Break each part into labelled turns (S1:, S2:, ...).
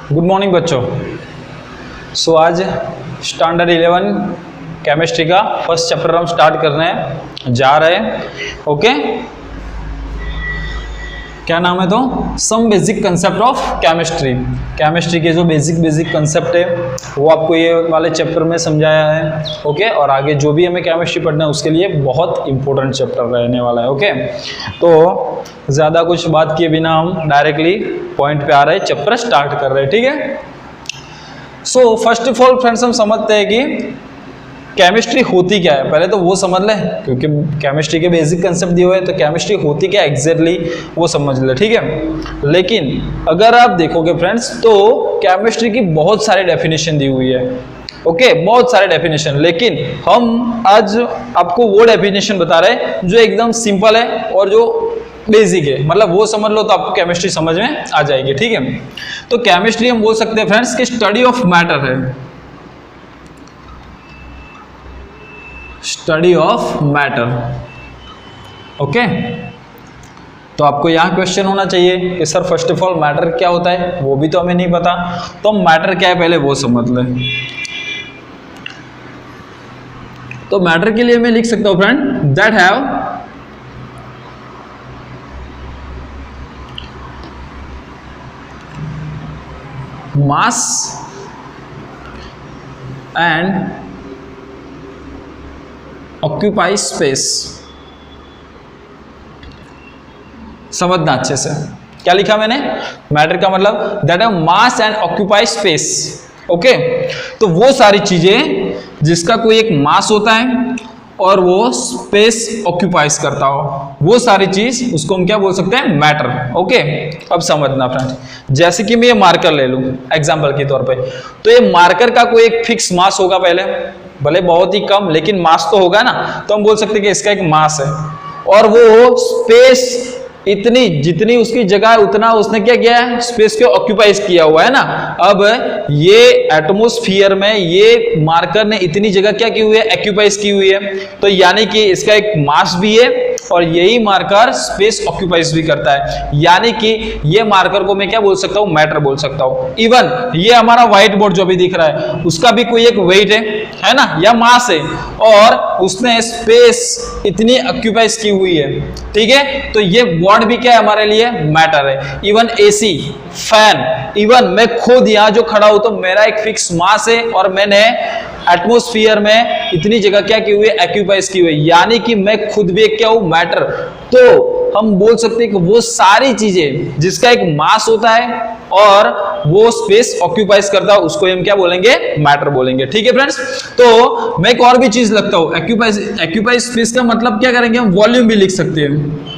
S1: Good morning बच्चों। So आज standard 11 chemistry का फर्स्ट चैप्टर हम स्टार्ट करने जा रहे हैं। ओके, क्या नाम है? तो some basic concept of chemistry. Chemistry के जो बेसिक कंसेप्ट है वो आपको ये वाले चैप्टर में समझाया है। ओके, और आगे जो भी हमें केमिस्ट्री पढ़ना है उसके लिए बहुत इंपॉर्टेंट चैप्टर रहने वाला है। ओके, तो ज़्यादा कुछ बात किए बिना हम डायरेक्टली पॉइंट पे आ रहे हैं, चैप्टर स्टार्ट कर रहे हैं। ठीक है, so first of all friends हम समझते हैं कि केमिस्ट्री होती क्या है। पहले तो वो समझ लें, क्योंकि केमिस्ट्री के बेसिक कंसेप्ट दिए हुए हैं, तो केमिस्ट्री होती क्या एग्जैक्टली वो समझ ले। ठीक है, लेकिन अगर आप देखोगे फ्रेंड्स तो केमिस्ट्री की बहुत सारी डेफिनेशन दी हुई है। ओके, बहुत सारे डेफिनेशन, लेकिन हम आज आपको वो डेफिनेशन बता रहे हैं जो एकदम सिंपल है और जो बेसिक है, मतलब वो समझ लो तो आपको केमिस्ट्री समझ में आ जाएगी। ठीक है, तो केमिस्ट्री हम बोल सकते हैं फ्रेंड्स कि स्टडी ऑफ मैटर है, स्टडी ऑफ मैटर। ओके, तो आपको यहां क्वेश्चन होना चाहिए कि sir first of all matter क्या होता है, वो भी तो हमें नहीं पता, तो मैटर क्या है पहले वो समझ लें। तो मैटर के लिए मैं लिख सकता हूं friend, that have mass and occupies space। समझना अच्छे से, क्या लिखा मैंने? मैटर का मतलब that have mass and occupy space. Okay, तो वो सारी चीजें जिसका कोई एक मास होता है और वो स्पेस ऑक्यूपाइज करता हो, वो सारी चीज उसको हम क्या बोल सकते हैं? मैटर। ओके, अब समझना फ्रेंड, जैसे कि मैं ये मार्कर ले लूं एग्जांपल के तौर पे, तो ये मार्कर का कोई एक फिक्स मास होगा, पहले भले बहुत ही कम लेकिन मास तो होगा ना, तो हम बोल सकते हैं कि इसका एक मास है, और वो स्पेस इतनी जितनी उसकी जगह है उतना उसने क्या किया है? स्पेस को ऑक्यूपाइज किया हुआ है ना। अब ये एटमॉस्फेयर में ये मार्कर ने इतनी जगह क्या की हुई है? ऑक्यूपाइज की हुई है, तो यानी कि इसका एक मास भी है और यही मार्कर स्पेस ऑक्यूपाइज भी करता है, यानी कि ये मार्कर को मैं क्या बोल सकता हूँ? मैटर बोल सकता हूँ। इवन ये हमारा व्हाइट बोर्ड जो भी दिख रहा है उसका भी कोई एक वेट है ना, या मास है, और उसने स्पेस इतनी ऑक्यूपाइज की हुई है। ठीक है, तो ये बोर्ड भी क्या है हमारे लिए? मैटर है। इवन एसी, फैन, इवन मैं खुद यहां जो खड़ा हूं तो मेरा एक फिक्स मास है और मैंने एटमॉस्फेयर में इतनी जगह क्या की हुई है? ऑक्यूपाइज की हुई है, यानी कि मैं खुद भी क्या हूं? मैटर। तो हम बोल सकते हैं कि वो सारी चीजें जिसका एक मास होता है और वो स्पेस ऑक्यूपाइज करता है उसको हम क्या बोलेंगे? मैटर बोलेंगे। ठीक है फ्रेंड्स, तो मैं एक और भी चीज लगता हूं, ऑक्यूपाइज स्पेस का मतलब क्या करेंगे हम? वॉल्यूम भी लिख सकते हैं।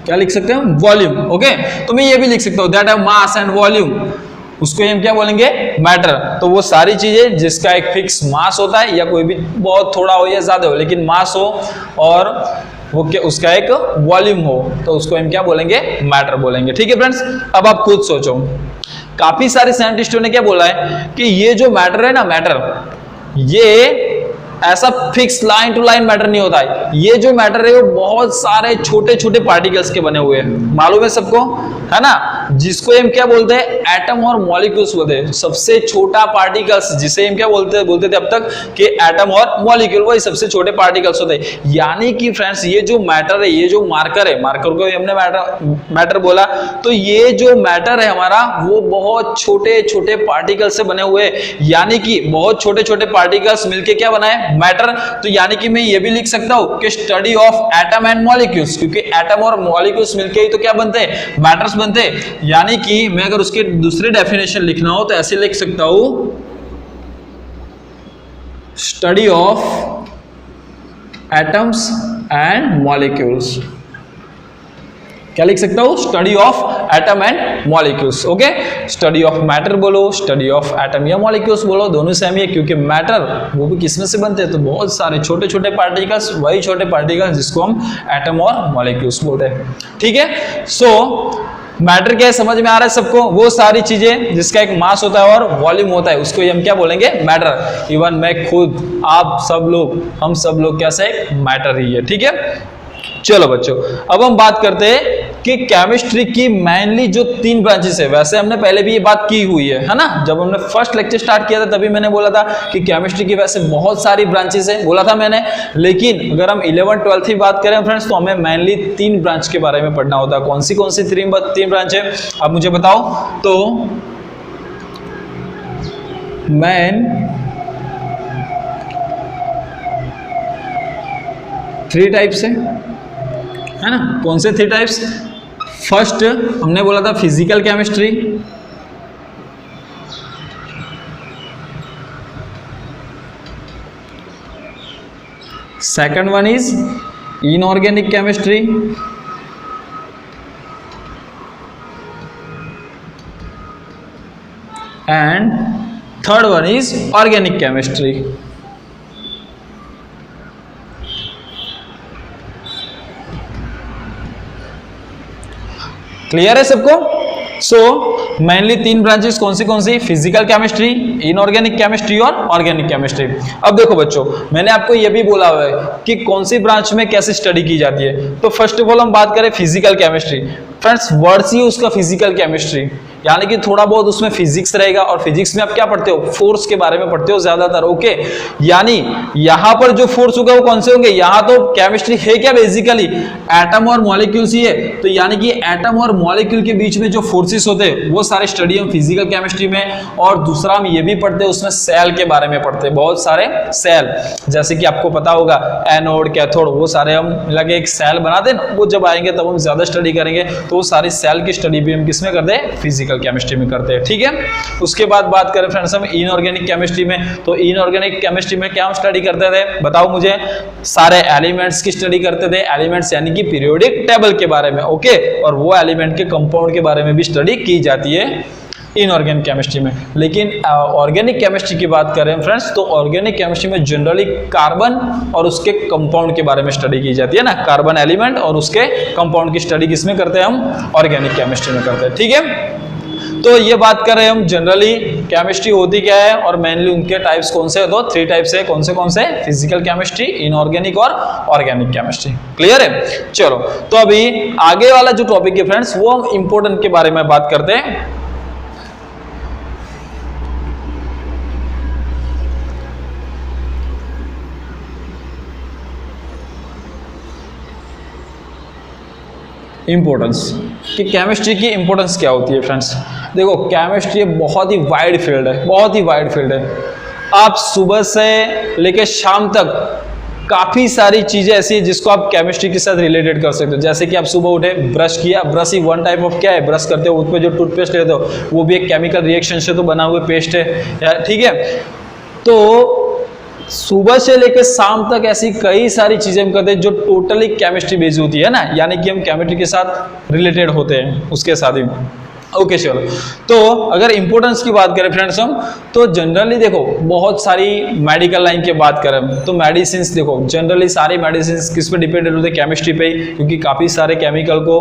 S1: क्या लिख सकते हैं? वॉल्यूम। ओके, तो मैं ये भी लिख सकता हूं that have mass and volume, उसको हम क्या बोलेंगे? मैटर। तो वो सारी चीजें जिसका एक फिक्स मास होता है, या कोई भी बहुत थोड़ा हो या ज्यादा हो लेकिन मास हो, और वो क्या उसका एक वॉल्यूम हो, तो उसको हम क्या बोलेंगे? मैटर बोलेंगे। ठीक है फ्रेंड्स, अब आप खुद सोचो, काफी सारे साइंटिस्टों ने क्या बोला है कि ये जो मैटर है ना, मैटर ये ऐसा fix line to line matter नहीं होता है। ये जो मैटर है वो बहुत सारे छोटे छोटे पार्टिकल्स के बने हुए हैं, मालूम है सबको, है ना, जिसको हम क्या बोलते हैं? एटम और मॉलिक्यूल्स बोलते हैं। सबसे छोटा पार्टिकल्स जिसे हम क्या बोलते थे अब तक कि एटम और मॉलिक्यूल, वही सबसे छोटे पार्टिकल्स होते हैं। यानी कि फ्रेंड्स ये जो मैटर है, ये जो मार्कर है, मार्कर को हमने मैटर बोला, तो ये जो मैटर है हमारा वो बहुत छोटे छोटे पार्टिकल से बने हुए, यानी कि बहुत छोटे छोटे पार्टिकल्स मिलके क्या बनाए? मैटर। तो यानी कि मैं ये भी लिख सकता हूं कि study of atom and molecules, क्योंकि एटम और मॉलिक्यूल्स मिलके ही तो क्या बनते हैं? मैटर्स बनते हैं। यानी कि मैं अगर उसके दूसरे डेफिनेशन लिखना हो तो ऐसे लिख सकता हूं, study of atoms and molecules. क्या लिख सकता हूं? Study of atom and molecules. Okay, study of matter बोलो, स्टडी ऑफ एटम या मॉलिक्यूल्स बोलो, दोनों सेम ही है, क्योंकि मैटर वो भी किसमें से बनते हैं? तो बहुत सारे छोटे छोटे पार्टिकल्स, वही छोटे पार्टिकल्स जिसको हम एटम और मॉलिक्यूल्स बोलते हैं। ठीक है, सो मैटर क्या है समझ में आ रहा है सबको? वो सारी चीजें जिसका एक मास होता है और वॉल्यूम होता है उसको हम क्या बोलेंगे? मैटर। इवन मैं खुद, आप सब लोग, हम सब लोग क्या से? मैटर ही है। ठीक है, चलो बच्चों, अब हम बात करते हैं कि केमिस्ट्री की मेनली जो 3 ब्रांचेस है, वैसे हमने पहले भी ये बात की हुई है ना, जब हमने फर्स्ट लेक्चर स्टार्ट किया था तभी मैंने बोला था कि केमिस्ट्री की वैसे बहुत सारी ब्रांचेस है, बोला था मैंने। लेकिन अगर हम 11th 12th की बात करें फ्रेंड्स, तो हमें मेनली 3 ब्रांच के बारे में पढ़ना होता है। कौन सी 3 ब्रांच है आप मुझे बताओ। तो मेन 3 टाइप्स है ना। कौन से 3 टाइप्स? फर्स्ट हमने बोला था physical chemistry, second one is inorganic chemistry, and third one is organic chemistry. Clear है सबको? सो मेनली 3 ब्रांचेस कौन सी? फिजिकल केमिस्ट्री, इनऑर्गेनिक केमिस्ट्री और ऑर्गेनिक केमिस्ट्री। अब देखो बच्चों, मैंने आपको ये भी बोला हुआ है कि कौन सी ब्रांच में कैसे स्टडी की जाती है। तो फर्स्ट ऑफ ऑल हम बात करें फिजिकल केमिस्ट्री। फ्रेंड्स वर्ड्स ही उसका फिजिकल केमिस्ट्री, यानी कि थोड़ा बहुत उसमें फिजिक्स रहेगा। और फिजिक्स में आप क्या पढ़ते हो? फोर्स के बारे में पढ़ते हो ज्यादातर, ओके। यानी यहां पर जो फोर्स होगा वो कौन से होंगे? यहां तो केमिस्ट्री है क्या बेसिकली? एटम और मॉलिक्यूल्स ही है। तो यानी कि एटम और मॉलिक्यूल के बीच में जो फोर्सेस होते हैं वो सारे स्टडी हम फिजिकल केमिस्ट्री में। और दूसरा हम ये भी पढ़ते हैं, उसमें सेल के बारे में पढ़ते हैं, बहुत सारे सेल, जैसे कि आपको पता होगा एनोड, कैथोड, वो सारे हम लगे एक सेल बनाते हैं। वो जब आएंगे तब हम ज्यादा स्टडी करेंगे, तो वो सारी सेल की स्टडी भी हम किसमें करते हैं? फिजिकल केमिस्ट्री में करते हैं, ठीक है। उसके बाद बात करें फ्रेंड्स हम इनऑर्गेनिक केमिस्ट्री में, तो इनऑर्गेनिक केमिस्ट्री में क्या हम स्टडी करते थे? बताओ मुझे। सारे एलिमेंट्स की स्टडी करते थे, एलिमेंट्स यानी कि पीरियोडिक टेबल के बारे में, ओके। और वो एलिमेंट के कंपाउंड के बारे में भी स्टडी की जाती है इनऑर्गेनिक केमिस्ट्री में। लेकिन ऑर्गेनिक केमिस्ट्री की बात करें फ्रेंड्स, तो ऑर्गेनिक केमिस्ट्री में जनरली कार्बन और उसके कंपाउंड के बारे में स्टडी की जाती है ना। कार्बन एलिमेंट और उसके कंपाउंड की स्टडी किसमें करते हैं? हम ऑर्गेनिक केमिस्ट्री में करते हैं, ठीक है। तो ये बात कर रहे हैं हम जनरली केमिस्ट्री होती क्या है और मेनली उनके टाइप्स कौन से? तो 3 टाइप्स है। कौन से? फिजिकल केमिस्ट्री, इनऑर्गेनिक और ऑर्गेनिक केमिस्ट्री। क्लियर है? चलो, तो अभी आगे वाला जो टॉपिक है फ्रेंड्स, वो हम इंपॉर्टेंट के बारे में बात करते हैं। इंपॉर्टेंस कि केमिस्ट्री की इंपॉर्टेंस क्या होती है फ्रेंड्स। देखो, केमिस्ट्री बहुत ही वाइड फील्ड है, बहुत ही वाइड फील्ड है। आप सुबह से लेकर शाम तक काफी सारी चीजें ऐसी है जिसको आप केमिस्ट्री के साथ रिलेटेड कर सकते हो। जैसे कि आप सुबह उठे, ब्रश किया, brush he one type of क्या है? ब्रश करते हो, उस पर जो टूथपेस्ट लेते हो वो भी एक केमिकल रिएक्शन से तो बना हुआ पेस्ट है, ठीक है। तो सुबह से लेकर शाम तक ऐसी कई सारी चीजें हम करते हैं जो टोटली केमिस्ट्री बेस्ड होती है ना, यानी कि हम केमिस्ट्री के साथ रिलेटेड होते हैं उसके साथ ही। ओके चलो, तो अगर इंपॉर्टेंस की बात करें फ्रेंड्स हम, तो जनरली देखो बहुत सारी मेडिकल लाइन की बात करें तो मेडिसिन, देखो जनरली सारी मेडिसिन किस पे डिपेंडेंट होते हैं? केमिस्ट्री पे ही, क्योंकि काफ़ी सारे केमिकल को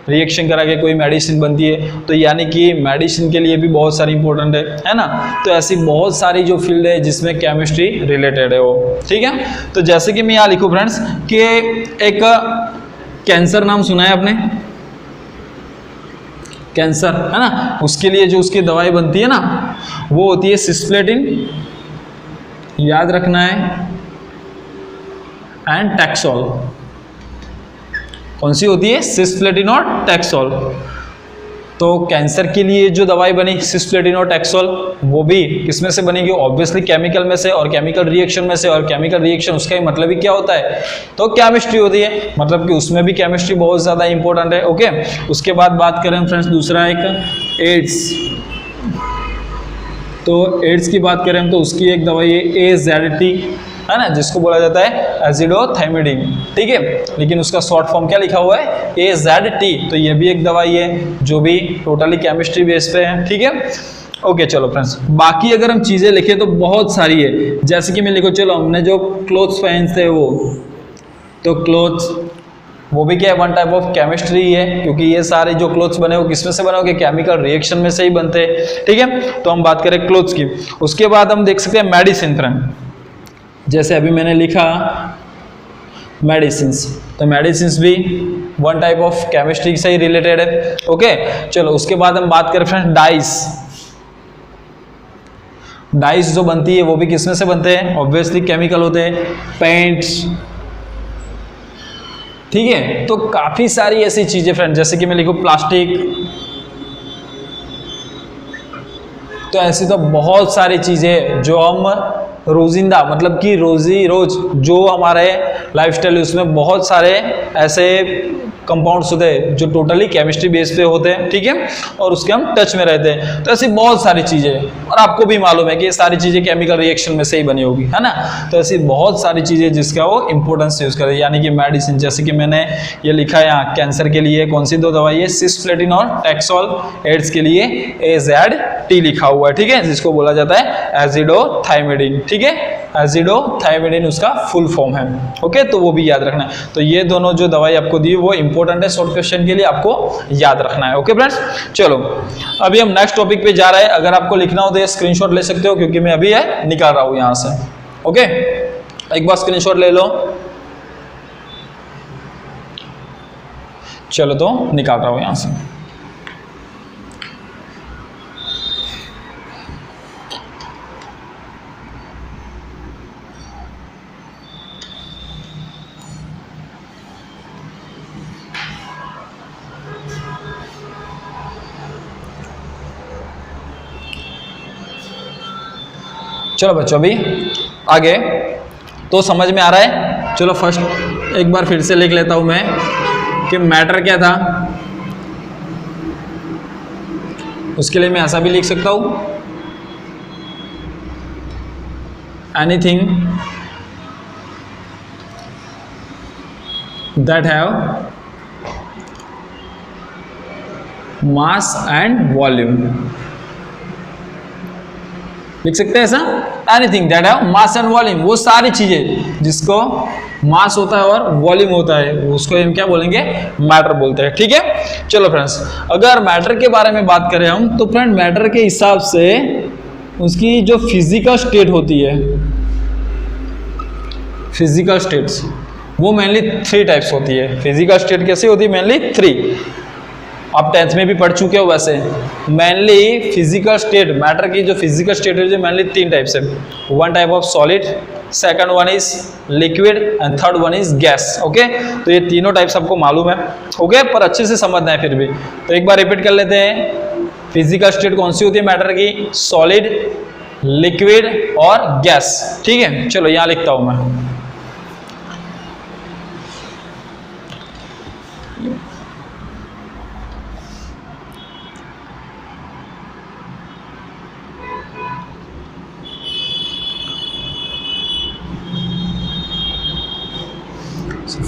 S1: रिएक्शन करा के कोई मेडिसिन बनती है। तो यानी कि मेडिसिन के लिए भी बहुत सारी इंपॉर्टेंट है ना। तो ऐसी बहुत सारी जो फील्ड है जिसमें केमिस्ट्री रिलेटेड है वो, ठीक है। तो जैसे कि मैं यहाँ लिखूँ फ्रेंड्स कि एक कैंसर नाम सुना है आपने? कैंसर है ना, उसके लिए जो उसकी दवाई बनती है ना वो होती है सिस्प्लेटिन, याद रखना है, एंड टैक्सोल। कौन सी होती है? सिस्प्लेटिन और टैक्सोल। तो कैंसर के लिए जो दवाई बनी सिस्प्लेटिन और टैक्सोल, वो भी किसमें से बनेगी? ऑब्वियसली केमिकल में से, और केमिकल रिएक्शन में से। और केमिकल रिएक्शन उसका ही मतलब ही क्या होता है? तो केमिस्ट्री होती है, मतलब कि उसमें भी केमिस्ट्री बहुत ज़्यादा इंपॉर्टेंट है, ओके। उसके बाद बात करें फ्रेंड्स दूसरा एक एड्स, तो एड्स की बात करें तो उसकी एक दवाई है AZT, है ना, जिसको बोला जाता है एजिडोथाइमिडीन, ठीक है। लेकिन उसका शॉर्ट फॉर्म क्या लिखा हुआ है? AZT। तो ये भी एक दवाई है जो भी टोटली केमिस्ट्री बेस पे है, ठीक है। ओके चलो फ्रेंड्स, बाकी अगर हम चीज़ें लिखें तो बहुत सारी है। जैसे कि मैं लिखो, चलो हमने जो क्लोथ्स पहनते हैं वो, तो क्लोथ्स वो भी क्या है? वन टाइप ऑफ केमिस्ट्री है, क्योंकि ये सारे जो क्लोथ्स बने वो किसमें से बने होंगे? केमिकल रिएक्शन में से ही बनते हैं, ठीक है। तो हम बात करें क्लोथ्स की। उसके बाद हम देख सकते हैं मेडिसिन फ्रेंड, जैसे अभी मैंने लिखा मेडिसिन्स, तो मेडिसिन्स भी वन टाइप ऑफ केमिस्ट्री से ही रिलेटेड है। ओके चलो उसके बाद हम बात करें फ्रेंड्स डाइस। डाइस जो बनती है वो भी किसमें से बनते हैं? ऑब्वियसली केमिकल होते हैं, पेंट्स, ठीक है। तो काफी सारी ऐसी चीजें फ्रेंड, जैसे कि मैं लिखूं प्लास्टिक, तो ऐसी तो बहुत सारी चीजें जो हम रोजिंदा मतलब कि रोज जो हमारे लाइफस्टाइल उसमें बहुत सारे ऐसे कंपाउंड्स होते हैं जो टोटली केमिस्ट्री बेस पे होते हैं, ठीक है, और उसके हम टच में रहते हैं। तो ऐसी बहुत सारी चीजें, और आपको भी मालूम है कि ये सारी चीजें केमिकल रिएक्शन में से ही बनी होगी, है ना। तो ऐसी बहुत सारी चीजें जिसका वो इंपॉर्टेंस यूज करे, यानी कि मेडिसिन, जैसे कि मैंने ये लिखा है यहाँ कैंसर के लिए कौन सी 2 दवाई है, सिस्प्लेटिन और टैक्सोल, एड्स के लिए AZT लिखा हुआ है, ठीक है, जिसको बोला जाता है एजिडोथाइमिडिन, ठीक है, एजिडोथाइमिडिन उसका फुल फॉर्म है। ओके तो वो भी याद रखना है। तो ये दोनों जो दवाई आपको दी वो इंपॉर्टेंट है, शॉर्ट क्वेश्चन के लिए आपको याद रखना है। ओके फ्रेंड्स चलो अभी हम नेक्स्ट टॉपिक पे जा रहे हैं। अगर आपको लिखना हो तो ये स्क्रीनशॉट ले सकते हो, क्योंकि मैं अभी ये निकाल रहा हूं यहां से। ओके एक बार स्क्रीनशॉट ले लो, चलो तो निकाल रहा हूं यहां से। चलो बच्चों अभी आगे तो समझ में आ रहा है। चलो फर्स्ट एक बार फिर से लिख लेता हूं मैं कि मैटर क्या था। उसके लिए मैं ऐसा भी लिख सकता हूं, anything that have mass and volume, लिख सकते हैं ऐसा, anything that have mass and volume, वो सारी चीजें जिसको मास होता है और वॉल्यूम होता है उसको हम क्या बोलेंगे, मैटर बोलते हैं, ठीक है। चलो फ्रेंड्स अगर मैटर के बारे में बात करें हम तो फ्रेंड मैटर के हिसाब से उसकी जो फिजिकल स्टेट होती है, फिजिकल स्टेट्स वो मेनली 3 टाइप्स होती है। फिजिकल स्टेट कैसी होती है? मेनली 3, आप 10th में भी पढ़ चुके हो। वैसे मेनली फिजिकल स्टेट, मैटर की जो फिजिकल स्टेट है मेनली 3 टाइप्स है। 1 type of solid, second one is liquid and third one is gas. Okay तो ये तीनों टाइप्स आपको मालूम है, ओके पर अच्छे से समझना है फिर भी। तो एक बार रिपीट कर लेते हैं, फिजिकल स्टेट कौन सी होती है मैटर की? सॉलिड, लिक्विड और गैस, ठीक है। चलो यहां लिखता हूं मैं,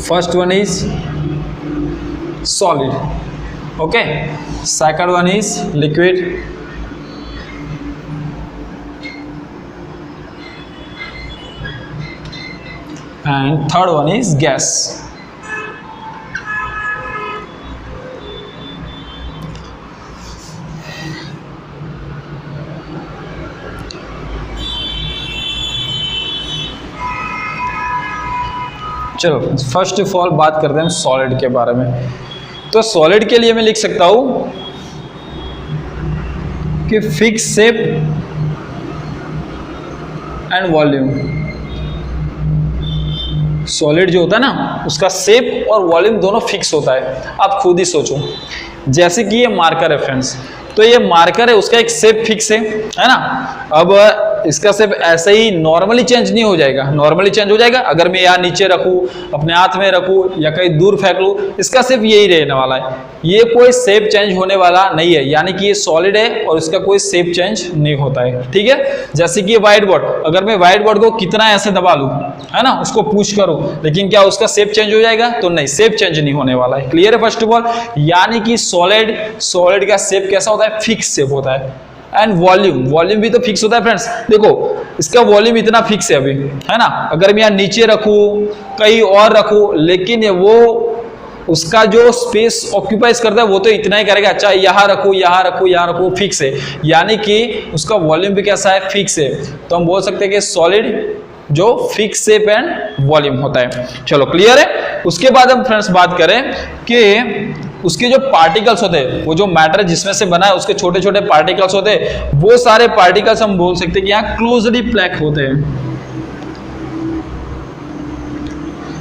S1: first one is solid, okay, second one is liquid, and third one is gas. चलो फर्स्ट ऑफ ऑल बात करते हैं हम सॉलिड के बारे में। तो सॉलिड के लिए मैं लिख सकता हूं कि fix shape and volume. Solid जो होता है ना उसका शेप और वॉल्यूम दोनों फिक्स होता है। आप खुद ही सोचो, जैसे कि ये मार्कर है फ्रेंड्स, तो ये मार्कर है उसका एक शेप फिक्स है ना। अब इसका शेप ऐसे ही नॉर्मली चेंज नहीं हो जाएगा, नॉर्मली चेंज हो जाएगा अगर मैं यहाँ नीचे रखूँ, अपने हाथ में रखूँ या कहीं दूर फेंक लूँ, इसका शेप यही रहने वाला है। ये कोई शेप चेंज होने वाला नहीं है, यानी कि ये सॉलिड है और इसका कोई शेप चेंज नहीं होता है, ठीक है। जैसे कि व्हाइट बोर्ड, अगर मैं व्हाइट बोर्ड को कितना ऐसे दबा लूँ, है ना, उसको पुश करूँ, लेकिन क्या उसका शेप चेंज हो जाएगा? तो नहीं, शेप चेंज नहीं होने वाला है। क्लियर है फर्स्ट ऑफ ऑल, यानी कि सॉलिड का शेप कैसा होता है? फिक्स शेप होता है। एंड वॉल्यूम भी तो फिक्स होता है फ्रेंड्स। देखो इसका वॉल्यूम इतना फिक्स है अभी, है ना, अगर मैं यहाँ नीचे रखूँ कहीं और रखूँ, लेकिन वो उसका जो स्पेस ऑक्यूपाइज करता है वो तो इतना ही करेगा। अच्छा यहाँ रखूँ, यहाँ रखूँ, यहाँ रखूँ, फिक्स है, यानी कि उसका वॉल्यूम भी कैसा है? फिक्स है। तो हम बोल सकते हैं कि सॉलिड जो फिक्स शेप एंड वॉल्यूम होता है। चलो क्लियर है। उसके बाद हम फ्रेंड्स बात करें कि उसके जो पार्टिकल्स होते हैं, वो जो मैटर जिसमें से बना है उसके छोटे छोटे पार्टिकल्स होते हैं, वो सारे पार्टिकल्स हम बोल सकते हैं कि यहाँ क्लोजली पैक होते हैं।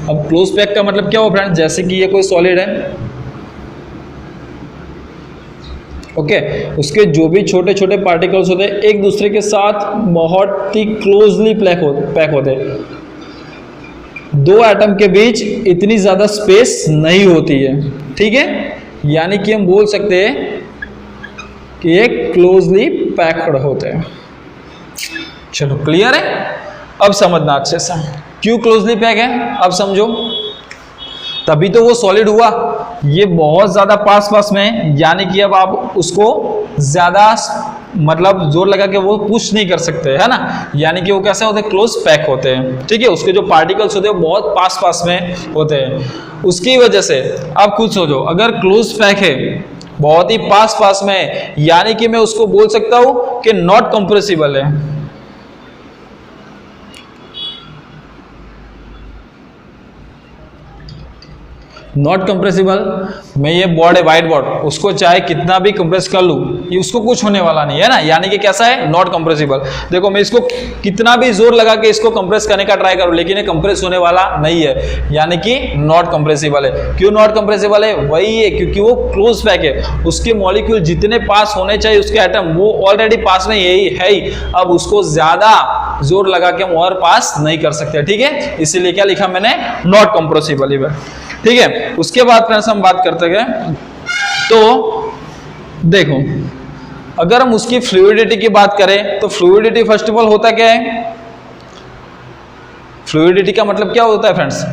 S1: अब क्लोज पैक का मतलब क्या हो फ्रेंड्स, जैसे कि ये कोई सॉलिड है, ओके, उसके जो भी छोटे छोटे पार्टिकल्स होते हैं एक दूसरे के साथ बहुत ही क्लोजली पैक होते हैं। दो एटम के बीच इतनी ज्यादा स्पेस नहीं होती है, ठीक है, यानी कि हम बोल सकते हैं कि ये क्लोजली पैक्ड होते हैं। चलो क्लियर है। अब समझना अच्छे से क्यों क्लोजली पैक है, अब समझो। तभी तो वो सॉलिड हुआ, ये बहुत ज्यादा पास में, यानी कि अब आप उसको ज्यादा मतलब जोर लगा के वो पुश नहीं कर सकते, है ना, यानी कि वो कैसे होते हैं, क्लोज पैक होते हैं, ठीक है। उसके जो पार्टिकल्स होते हैं वो बहुत पास में होते हैं। उसकी वजह से आप खुद सोचो, अगर क्लोज पैक है बहुत ही पास में, यानी कि मैं उसको बोल सकता हूं कि नॉट कंप्रेसिबल है। नॉट कंप्रेसिबल, मैं ये बोर्ड है व्हाइट बोर्ड, उसको चाहे कितना भी कंप्रेस कर लूँ ये उसको कुछ होने वाला नहीं है ना, यानी कि कैसा है, नॉट कंप्रेसिबल। देखो मैं इसको कितना भी जोर लगा के इसको कंप्रेस करने का ट्राई करूँ लेकिन ये कंप्रेस होने वाला नहीं है, यानी कि नॉट कंप्रेसिबल है। क्यों नॉट कंप्रेसिबल है, वही है क्योंकि वो क्लोज पैक है। उसके मॉलिक्यूल जितने पास होने चाहिए उसके एटम वो ऑलरेडी पास में यही है ही, अब उसको ज्यादा जोर लगा के हम और पास नहीं कर सकते, ठीक है, इसीलिए क्या लिखा मैंने, नॉट कंप्रेसिबल, ठीक है। उसके बाद फ्रेंड्स हम बात करते हैं, तो देखो अगर हम उसकी फ्लूइडिटी की बात करें तो फ्लूइडिटी फर्स्ट ऑफ ऑल होता क्या है, फ्लूइडिटी का मतलब क्या होता है फ्रेंड्स,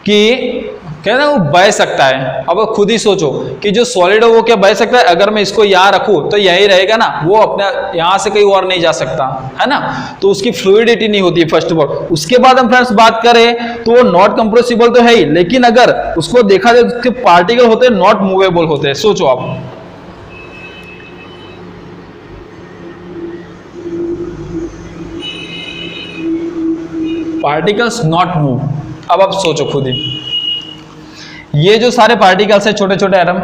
S1: कि कहते हैं वो बह सकता है। अब खुद ही सोचो कि जो सॉलिड है वो क्या बह सकता है, अगर मैं इसको यहाँ रखूं तो यही रहेगा ना, वो अपने यहाँ से कहीं और नहीं जा सकता, है ना, तो उसकी फ्लूइडिटी नहीं होती फर्स्ट ऑफ ऑल। उसके बाद हम फ्रेंड्स बात करें तो वो नॉट कंप्रेसिबल तो है ही, लेकिन अगर उसको देखा जाए उसके पार्टिकल होते हैं नॉट मूवेबल होते हैं। सोचो आप, पार्टिकल्स नॉट मूव। अब आप सोचो खुद ही, ये जो सारे पार्टिकल्स है छोटे छोटे एटम,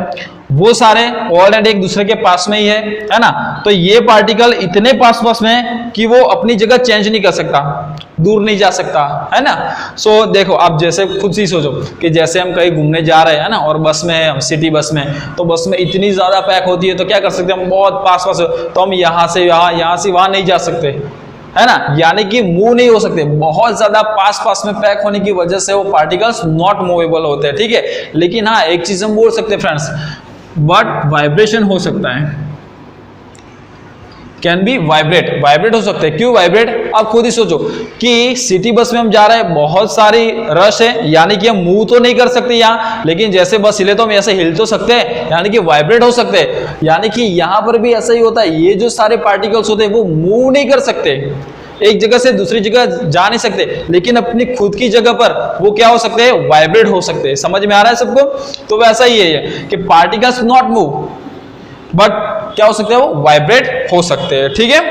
S1: वो सारे ऑलरेडी एक दूसरे के पास में ही है ना, तो ये पार्टिकल इतने पास में कि वो अपनी जगह चेंज नहीं कर सकता, दूर नहीं जा सकता, है ना। सो देखो आप जैसे खुद से सोचो कि जैसे हम कहीं घूमने जा रहे हैं ना, और बस में है, हम सिटी बस में, तो बस में इतनी ज्यादा पैक होती है तो क्या कर सकते हैं हम, बहुत पास तो हम यहाँ से यहाँ से वहां नहीं जा सकते, है ना, यानी कि मूव नहीं हो सकते, बहुत ज्यादा पास में पैक होने की वजह से वो पार्टिकल्स नॉट मूवेबल होते हैं, ठीक है। लेकिन हाँ एक चीज हम बोल सकते हैं फ्रेंड्स, बट वाइब्रेशन हो सकता है, कैन बी वाइब्रेट हो सकते हैं। क्यों वाइब्रेट, आप खुद ही सोचो कि सिटी बस में हम जा रहे हैं, बहुत सारी रश है, यानी कि हम मूव तो नहीं कर सकते यहाँ, लेकिन जैसे बस हिले तो हम ऐसे हिल तो सकते हैं, यानी कि वाइब्रेट हो सकते हैं। यानी कि यहाँ पर भी ऐसा ही होता है, ये जो सारे पार्टिकल्स होते हैं वो मूव नहीं कर सकते, एक जगह से दूसरी जगह जा नहीं सकते, लेकिन अपनी खुद की जगह पर वो क्या हो सकते हैं, वाइब्रेट हो सकते हैं। समझ में आ रहा है सबको, तो वैसा ही है कि पार्टिकल्स नॉट मूव बट क्या हो सकते हैं, वो वाइब्रेट हो सकते हैं, ठीक है।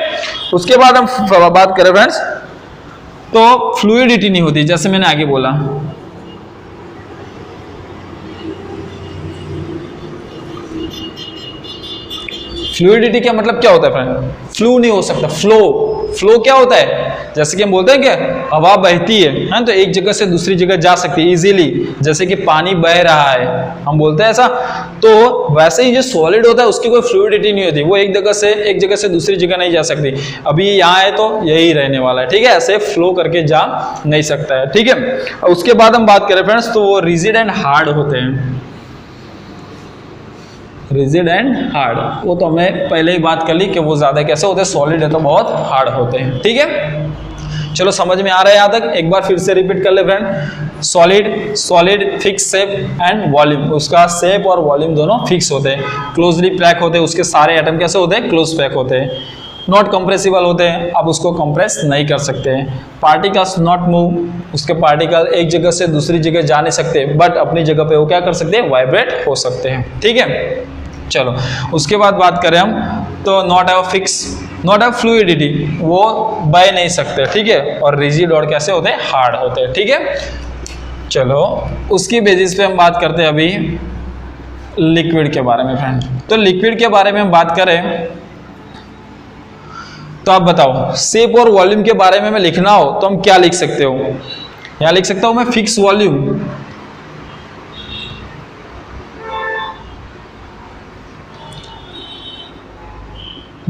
S1: उसके बाद हम बात करें फ्रेंड्स, तो फ्लूइडिटी नहीं होती, जैसे मैंने आगे बोला, फ्लूइडिटी का मतलब क्या होता है फ्रेंड, फ्लू नहीं हो सकता, फ्लो क्या होता है, जैसे कि हम बोलते हैं कि हवा बहती है तो एक जगह से दूसरी जगह जा सकती है इजीली, जैसे कि पानी बह रहा है हम बोलते हैं ऐसा, तो वैसे ही जो सॉलिड होता है उसकी कोई फ्लूइडिटी नहीं होती, वो एक जगह से दूसरी जगह नहीं जा सकती। अभी यहाँ है तो यही रहने वाला है, ठीक है, ऐसे फ्लो करके जा नहीं सकता है, ठीक है। उसके बाद हम बात करें फ्रेंड्स, तो वो रिजिड एंड हार्ड होते हैं, रिजिड एंड हार्ड, वो तो हमें पहले ही बात कर ली कि वो ज्यादा कैसे होते हैं, सॉलिड है तो बहुत हार्ड होते हैं, ठीक है। चलो समझ में आ रहा है यहाँ तक, एक बार फिर से रिपीट कर ले friend, solid fix shape and volume, उसका शेप और वॉल्यूम दोनों फिक्स होते हैं, क्लोजली पैक होते हैं, उसके सारे एटम कैसे होते हैं, क्लोज पैक होते हैं, नॉट कंप्रेसिबल होते हैं, आप उसको कंप्रेस नहीं कर सकते हैं। पार्टिकल्स नॉट मूव, उसके पार्टिकल एक जगह से दूसरी जगह जा नहीं सकते, बट अपनी जगह पे वो क्या कर सकते हैं, वाइब्रेट हो सकते हैं, ठीक है। चलो उसके बाद बात करें हम, तो not have fix not have fluidity, वो बह नहीं सकते, ठीक है। और रिजिड और कैसे होते हैं, हार्ड होते हैं, ठीक है। चलो उसकी बेसिस पे हम बात करते हैं अभी लिक्विड के बारे में फ्रेंड। तो लिक्विड के बारे में हम बात करें तो आप बताओ, शेप और वॉल्यूम के बारे में लिखना हो तो हम क्या लिख सकते हो। यहां लिख सकता हूं मैं fix volume,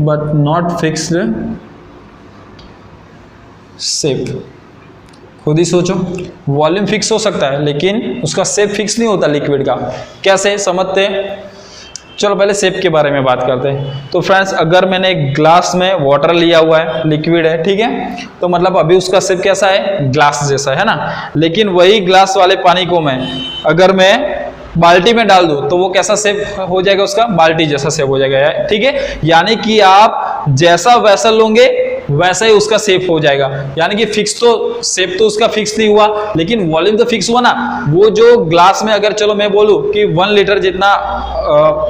S1: but not fixed shape. खुद ही सोचो, वॉल्यूम फिक्स हो सकता है लेकिन उसका शेप फिक्स नहीं होता लिक्विड का। कैसे समझते हैं, चलो पहले शेप के बारे में बात करते हैं। तो फ्रेंड्स, अगर मैंने एक ग्लास में वाटर लिया हुआ है, लिक्विड है, ठीक है, तो मतलब अभी उसका शेप कैसा है, ग्लास जैसा है ना। लेकिन वही ग्लास वाले पानी को मैं अगर मैं बाल्टी में डाल दूं तो वो कैसा शेप हो जाएगा, उसका बाल्टी जैसा शेप हो जाएगा, ठीक है। यानी कि आप जैसा वैसा लोगे वैसा ही उसका शेप हो जाएगा। यानी कि फिक्स तो शेप तो उसका फिक्स नहीं हुआ, लेकिन वॉल्यूम तो फिक्स हुआ ना। वो जो ग्लास में अगर चलो मैं बोलूं कि 1 लीटर जितना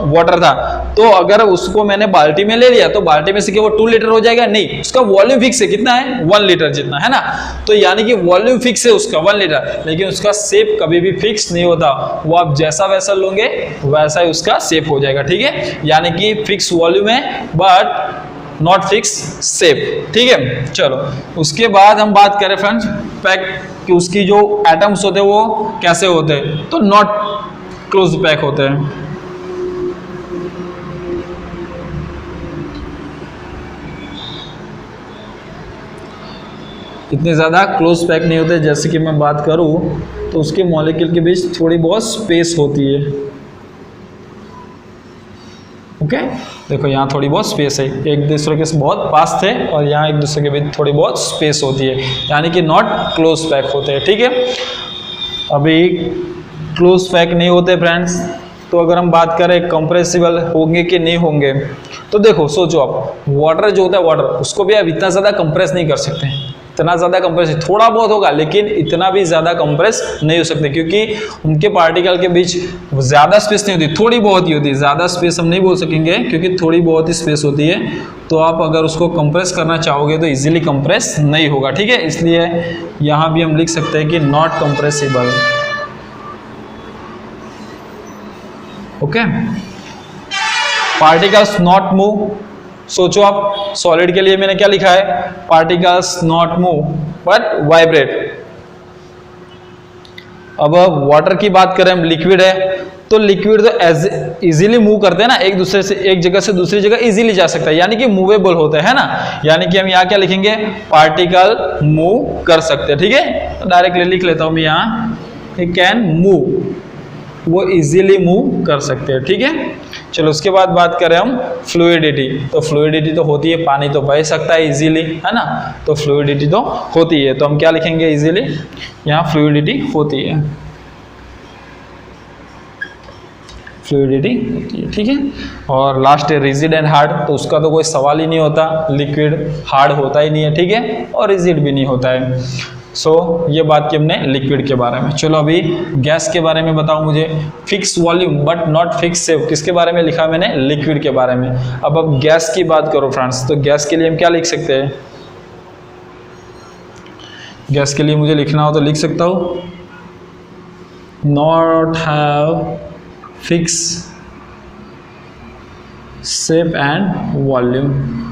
S1: वाटर था, तो अगर उसको मैंने बाल्टी में ले लिया तो बाल्टी में से क्या वो 2 लीटर हो जाएगा, नहीं, उसका वॉल्यूम फिक्स है, कितना है, 1 लीटर जितना, है ना। तो यानी कि वॉल्यूम फिक्स है उसका 1 लीटर, लेकिन उसका शेप कभी भी फिक्स नहीं होता। वो आप जैसा वैसा लोगे वैसा ही उसका शेप हो जाएगा, ठीक है। यानी कि फिक्स वॉल्यूम है बट नॉट फिक्स शेप, ठीक है। चलो उसके बाद हम बात करें फ्रेंड्स पैक कि उसकी जो एटम्स होते हैं वो कैसे होते हैं, तो नॉट क्लोज पैक होते हैं। इतने ज़्यादा क्लोज पैक नहीं होते। जैसे कि मैं बात करूं तो उसके मॉलिक्यूल के बीच थोड़ी बहुत स्पेस होती है, ओके। देखो यहाँ थोड़ी बहुत स्पेस है, एक दूसरे के बहुत पास थे और यहाँ एक दूसरे के बीच थोड़ी बहुत स्पेस होती है, यानी कि नॉट क्लोज पैक होते हैं, ठीक है। अभी क्लोज पैक नहीं होते फ्रेंड्स। तो अगर हम बात करें कंप्रेसिबल होंगे कि नहीं होंगे, तो देखो सोचो आप, वाटर जो होता है वाटर, उसको भी आप इतना ज़्यादा कंप्रेस नहीं कर सकते। इतना ज़्यादा कंप्रेस थोड़ा बहुत होगा, लेकिन इतना भी ज़्यादा कंप्रेस नहीं हो सकते, क्योंकि उनके पार्टिकल के बीच ज़्यादा स्पेस नहीं होती, थोड़ी बहुत ही होती है। ज़्यादा स्पेस हम नहीं बोल सकेंगे क्योंकि थोड़ी बहुत ही स्पेस होती है। तो आप अगर उसको कंप्रेस करना चाहोगे तो इजीली कंप्रेस नहीं होगा, ठीक है। इसलिए यहाँ भी हम लिख सकते हैं कि not compressible, okay. Particles not move, सोचो आप, सॉलिड के लिए मैंने क्या लिखा है, particles not move but vibrate. अब वाटर की बात करें, हम लिक्विड है, तो लिक्विड तो इजीली मूव करते हैं ना, एक दूसरे से एक जगह से दूसरी जगह इजीली जा सकता है, यानी कि मूवेबल होते हैं ना। यानी कि हम यहाँ क्या लिखेंगे, पार्टिकल मूव कर सकते हैं, ठीक है। डायरेक्टली लिख लेता हूं मैं यहाँ, इट कैन मूव, वो इजीली मूव कर सकते हैं, ठीक है। चलो उसके बाद बात करें हम फ्लूइडिटी। तो फ्लूइडिटी तो होती है, पानी तो बह सकता है इजीली, है ना। तो फ्लूइडिटी तो होती है, तो हम क्या लिखेंगे इजीली, यहाँ फ्लूइडिटी होती है, फ्लूइडिटी होती है, ठीक है। और लास्ट है रिजिड एंड हार्ड, तो उसका तो कोई सवाल ही नहीं होता, लिक्विड हार्ड होता ही नहीं है, ठीक है, और रिजिड भी नहीं होता है। सो ये बात की हमने लिक्विड के बारे में। चलो अभी गैस के बारे में बताओ मुझे, fix volume but not fix shape, किसके बारे में लिखा मैंने, लिक्विड के बारे में। अब गैस की बात करो फ्रेंड्स, तो गैस के लिए हम क्या लिख सकते हैं, गैस के लिए मुझे लिखना हो तो लिख सकता हूँ, not have fix shape and volume.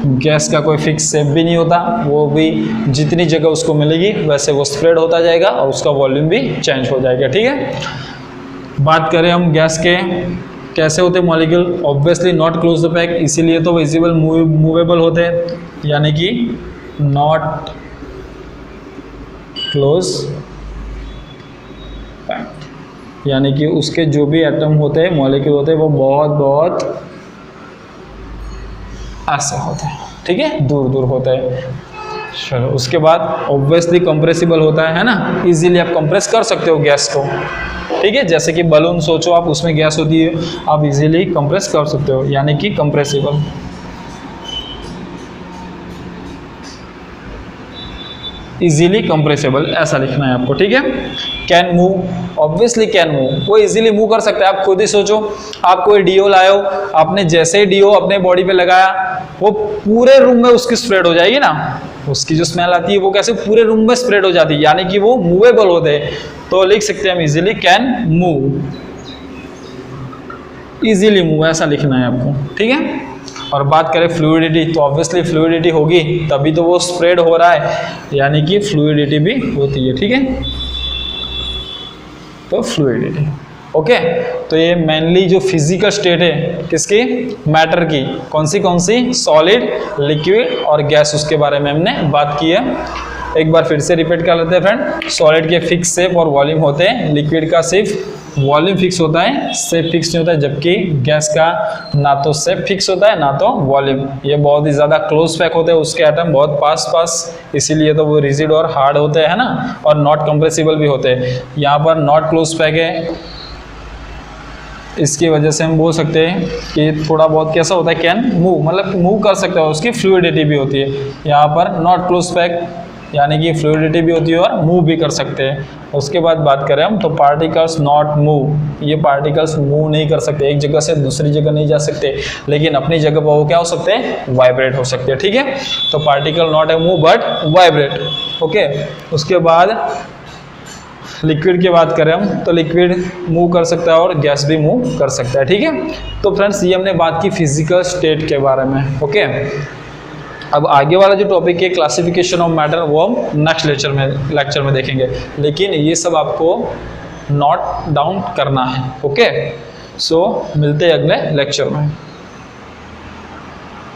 S1: Gas का कोई फिक्स शेप भी नहीं होता, वो भी जितनी जगह उसको मिलेगी वैसे वो स्प्रेड होता जाएगा और उसका वॉल्यूम भी चेंज हो जाएगा, ठीक है। बात करें हम गैस के कैसे होते हैं molecule, obviously not close the pack, इसीलिए तो विजिबल मूवेबल होते हैं, यानी कि नॉट क्लोज पैक, यानी कि उसके जो भी एटम होते हैं, मॉलिक्यूल होते हैं, वो बहुत बहुत ऐसे होते हैं, ठीक है, दूर दूर होते हैं। चलो उसके बाद ऑब्वियसली कंप्रेसिबल होता है ना, इजीली आप कंप्रेस कर सकते हो गैस को, ठीक है। जैसे कि बलून सोचो आप, उसमें गैस होती है, आप इजीली कंप्रेस कर सकते हो, यानी कि कंप्रेसिबल। इजीली कंप्रेसिबल, ऐसा लिखना है आपको, ठीक है। Can move, obviously can move, वो इजीली मूव कर सकता है। आप खुद ही सोचो, आप कोई डीओ लाए हो, आपने जैसे ही डीओ अपने बॉडी पे लगाया वो पूरे रूम में उसकी स्प्रेड हो जाएगी ना, उसकी जो स्मेल आती है वो कैसे पूरे रूम में स्प्रेड हो जाती है, यानी कि वो मूवेबल होते हैं। तो लिख सकते हैं हम easily can move, easily move, ऐसा लिखना है आपको, ठीक है। और बात करें फ्लूइडिटी, तो ऑब्वियसली फ्लूइडिटी होगी तभी तो वो स्प्रेड हो रहा है, यानी कि फ्लूइडिटी भी होती है, ठीक है। तो फ्लूइडिटी, ओके। तो ये मेनली जो फिजिकल स्टेट है किसकी, मैटर की, कौन सी सॉलिड, लिक्विड और गैस, उसके बारे में हमने बात की है। एक बार फिर से रिपीट कर लेते हैं फ्रेंड। सॉलिड के फिक्स शेप और वॉल्यूम होते हैं, लिक्विड का सिर्फ वॉल्यूम फिक्स होता है, शेप फिक्स नहीं होता है, जबकि गैस का ना तो शेप फिक्स होता है ना तो वॉल्यूम। ये बहुत ही ज़्यादा क्लोज पैक होते हैं, उसके एटम बहुत पास, इसीलिए तो वो रिजिड और हार्ड होते हैं ना, और नॉट कंप्रेसिबल भी होते हैं। यहाँ पर नॉट क्लोज पैक है, इसकी वजह से हम बोल सकते हैं कि थोड़ा बहुत कैसा होता है, कैन मूव, मतलब मूव कर सकता है, उसकी फ्लूइडिटी भी होती है। यहाँ पर नॉट क्लोज पैक यानी कि फ्लूइडिटी भी होती है और मूव भी कर सकते हैं। उसके बाद बात करें हम, तो पार्टिकल्स नॉट मूव, ये पार्टिकल्स मूव नहीं कर सकते, एक जगह से दूसरी जगह नहीं जा सकते, लेकिन अपनी जगह पर वो क्या हो सकते हैं, वाइब्रेट हो सकते हैं, ठीक है। तो particle not a move but vibrate, okay. उसके बाद लिक्विड की बात करें हम, तो लिक्विड मूव कर सकता है और गैस भी मूव कर सकता है, ठीक है। तो फ्रेंड्स ये हमने बात की फिजिकल स्टेट के बारे में, ओके। अब आगे वाला जो टॉपिक है क्लासिफिकेशन ऑफ मैटर, वो हम नेक्स्ट लेक्चर में देखेंगे, लेकिन ये सब आपको नोट डाउन करना है, ओके। सो मिलते हैं अगले लेक्चर में।